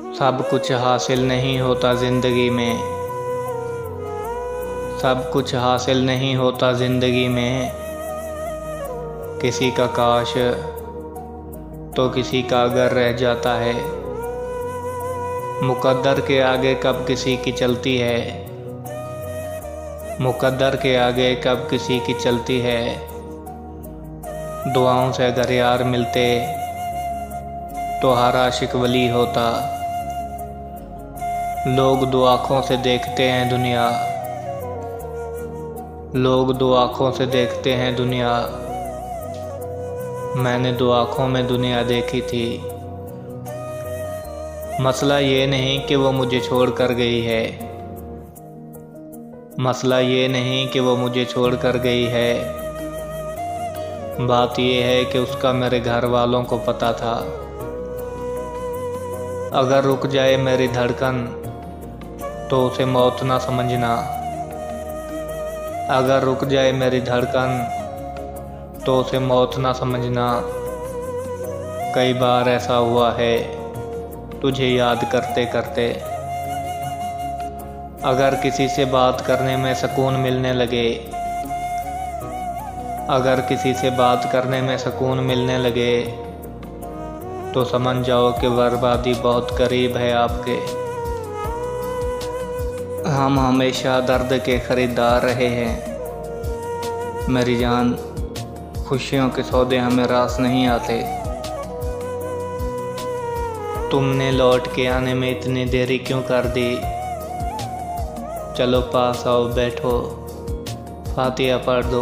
सब कुछ हासिल नहीं होता ज़िंदगी में, सब कुछ हासिल नहीं होता ज़िंदगी में। किसी का काश तो किसी का अगर रह जाता है। मुकद्दर के आगे कब किसी की चलती है, मुकद्दर के आगे कब किसी की चलती है। दुआओं से अगर यार मिलते तो हर आशिक वली होता। लोग दो आँखों से देखते हैं दुनिया, लोग दो आँखों से देखते हैं दुनिया। मैंने दो आँखों में दुनिया देखी थी। मसला ये नहीं कि वो मुझे छोड़ कर गई है, मसला ये नहीं कि वो मुझे छोड़ कर गई है। बात ये है कि उसका मेरे घर वालों को पता था। अगर रुक जाए मेरी धड़कन तो उसे मौत ना समझना। अगर रुक जाए मेरी धड़कन तो उसे मौत ना समझना। कई बार ऐसा हुआ है तुझे याद करते करते। अगर किसी से बात करने में सुकून मिलने लगे, अगर किसी से बात करने में सुकून मिलने लगे तो समझ जाओ कि बर्बादी बहुत करीब है आपके। हम हमेशा दर्द के खरीदार रहे हैं मेरी जान, खुशियों के सौदे हमें रास नहीं आते। तुमने लौट के आने में इतनी देरी क्यों कर दी। चलो पास आओ बैठो, फातिहा पढ़ दो।